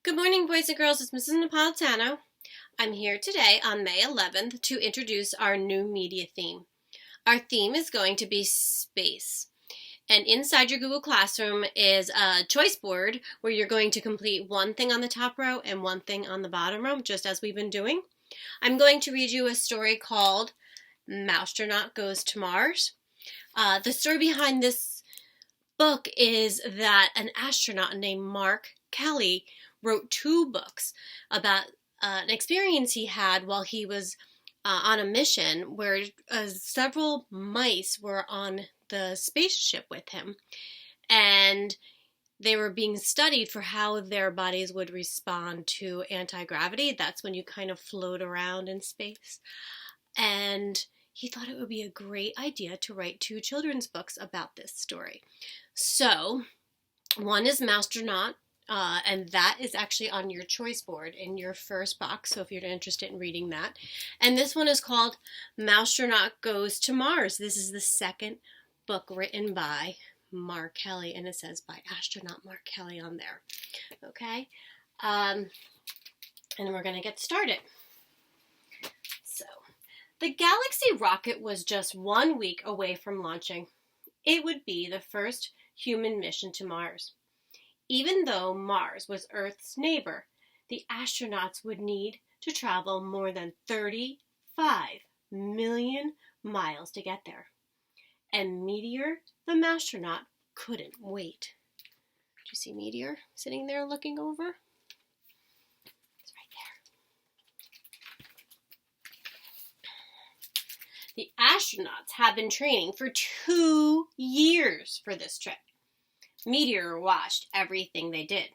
Good morning, boys and girls. It's Mrs. Napolitano. I'm here today on May 11th to introduce our new media theme. Our theme is going to be space. And inside your Google Classroom is a choice board where you're going to complete one thing on the top row and one thing on the bottom row, just as we've been doing. I'm going to read you a story called Mousetronaut Goes to Mars. The story behind this book is that an astronaut named Mark Kelly wrote two books about an experience he had while he was on a mission where several mice were on the spaceship with him, and they were being studied for how their bodies would respond to anti-gravity. That's when you kind of float around in space. And he thought it would be a great idea to write two children's books about this story. So, one is Mousetronaut, and that is actually on your choice board in your first box, so if you're interested in reading that. And this one is called Mousetronaut Goes to Mars. This is the second book written by Mark Kelly, and it says by astronaut Mark Kelly on there. Okay? And we're going to get started. So, the Galaxy rocket was just 1 week away from launching. It would be the first human mission to Mars. Even though Mars was Earth's neighbor, the astronauts would need to travel more than 35 million miles to get there. And Meteor, the Mousetronaut, couldn't wait. Do you see Meteor sitting there looking over? It's right there. The astronauts have been training for 2 years for this trip. Meteor watched everything they did.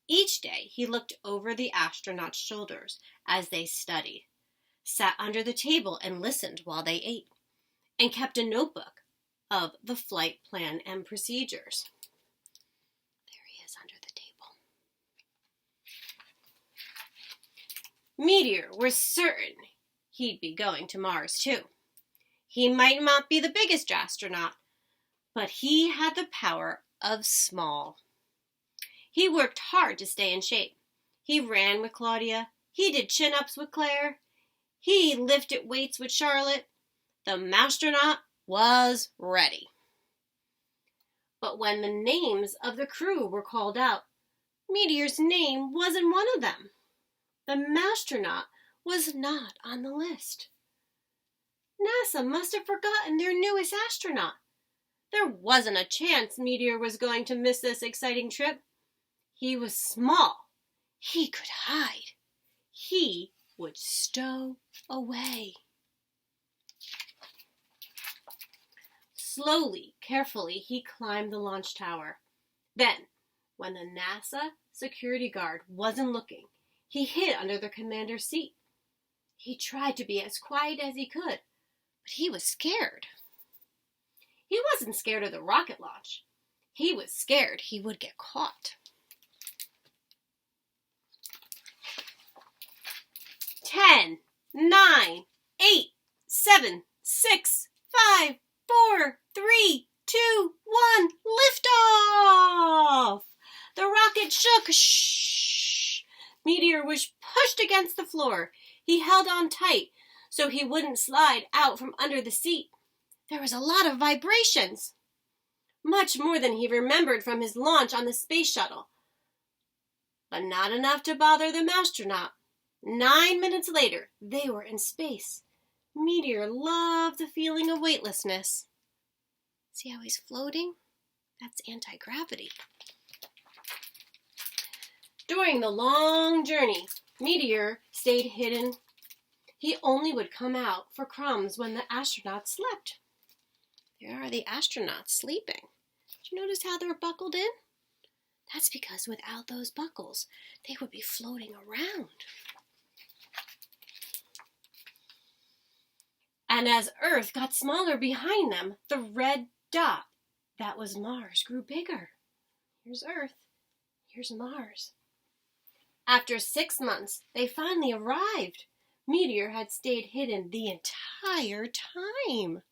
Each day, he looked over the astronauts' shoulders as they studied, sat under the table and listened while they ate, and kept a notebook of the flight plan and procedures. There he is under the table. Meteor was certain he'd be going to Mars too. He might not be the biggest astronaut, but he had the power of small. He worked hard to stay in shape. He ran with Claudia. He did chin-ups with Claire. He lifted weights with Charlotte. The Mousetronaut was ready. But when the names of the crew were called out, Meteor's name wasn't one of them. The Mousetronaut was not on the list. NASA must have forgotten their newest astronaut. There wasn't a chance Meteor was going to miss this exciting trip. He was small. He could hide. He would stow away. Slowly, carefully, he climbed the launch tower. Then, when the NASA security guard wasn't looking, he hid under the commander's seat. He tried to be as quiet as he could, but he was scared. He wasn't scared of the rocket launch. He was scared he would get caught. 10, 9, 8, 7, 6, 5, 4, 3, 2, 1, liftoff! The rocket shook. Shh! Meteor was pushed against the floor. He held on tight so he wouldn't slide out from under the seat. There was a lot of vibrations, much more than he remembered from his launch on the space shuttle, but not enough to bother the Mousetronaut. 9 minutes later, they were in space. Meteor loved the feeling of weightlessness. See how he's floating? That's anti-gravity. During the long journey, Meteor stayed hidden. He only would come out for crumbs when the astronauts slept. There are the astronauts sleeping. Did you notice how they're buckled in? That's because without those buckles, they would be floating around. And as Earth got smaller behind them, the red dot that was Mars grew bigger. Here's Earth. Here's Mars. After 6 months, they finally arrived. Meteor had stayed hidden the entire time.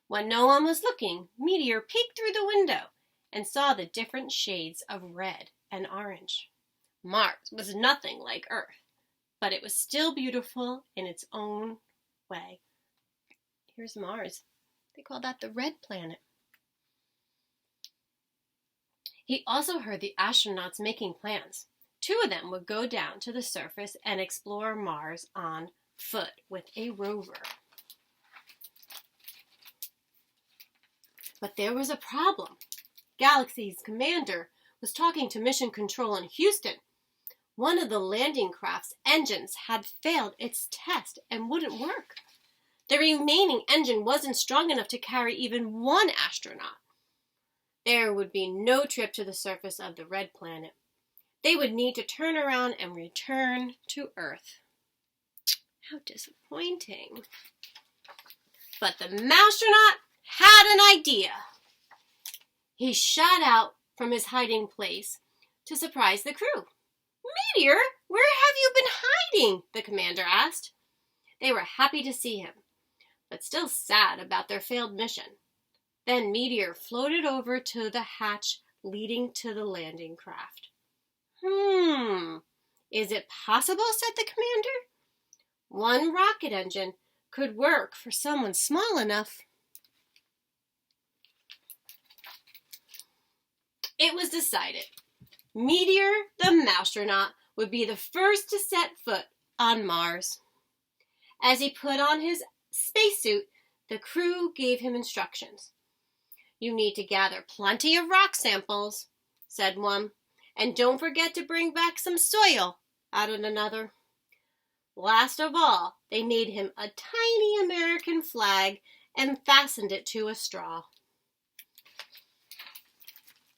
When no one was looking, Meteor peeked through the window and saw the different shades of red and orange. Mars was nothing like Earth, but it was still beautiful in its own way. Here's Mars. They call that the red planet. He also heard the astronauts making plans. 2 of them would go down to the surface and explore Mars on foot with a rover. But there was a problem. Galaxy's commander was talking to Mission Control in Houston. One of the landing craft's engines had failed its test and wouldn't work. The remaining engine wasn't strong enough to carry even 1 astronaut. There would be no trip to the surface of the red planet. They would need to turn around and return to Earth. How disappointing. But the Mousetronaut had an idea. He shot out from his hiding place to surprise the crew. "Meteor, where have you been hiding?" the commander asked. They were happy to see him, but still sad about their failed mission. Then Meteor floated over to the hatch leading to the landing craft. Is it possible?" said the commander. "1 rocket engine could work for someone small enough." It was decided. Meteor, the Mousetronaut, would be the first to set foot on Mars. As he put on his spacesuit, the crew gave him instructions. "You need to gather plenty of rock samples," said one, "and don't forget to bring back some soil," added another. Last of all, they made him a tiny American flag and fastened it to a straw.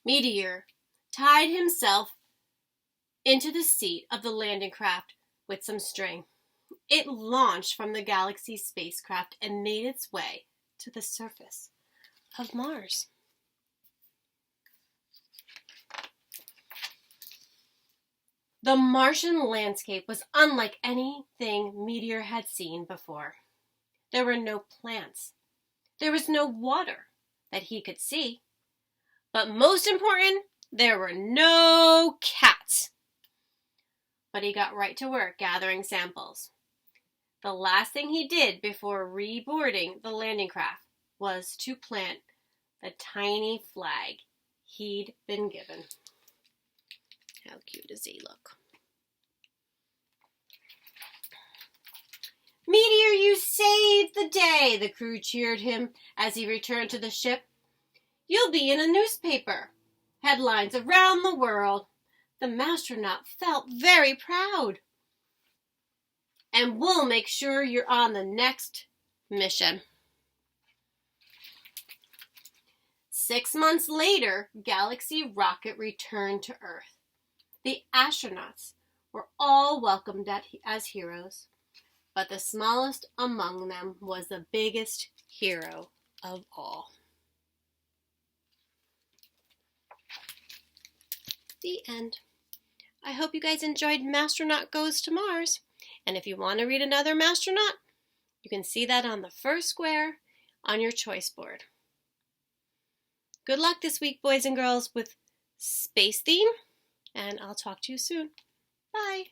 Meteor tied himself into the seat of the landing craft with some string. It launched from the Galaxy spacecraft and made its way to the surface of Mars. The Martian landscape was unlike anything Meteor had seen before. There were no plants. There was no water that he could see. But most important, there were no cats. But he got right to work gathering samples. The last thing he did before reboarding the landing craft was to plant the tiny flag he'd been given. How cute does he look? "Meteor, you saved the day," the crew cheered him as he returned to the ship. "You'll be in a newspaper. Headlines around the world." The Mousetronaut felt very proud. "And we'll make sure you're on the next mission." 6 months later, Galaxy rocket returned to Earth. The astronauts were all welcomed as heroes, but the smallest among them was the biggest hero of all. The end. I hope you guys enjoyed Mousetronaut Goes to Mars. And if you want to read another Mousetronaut, you can see that on the first square on your choice board. Good luck this week, boys and girls, with Space Theme, and I'll talk to you soon. Bye.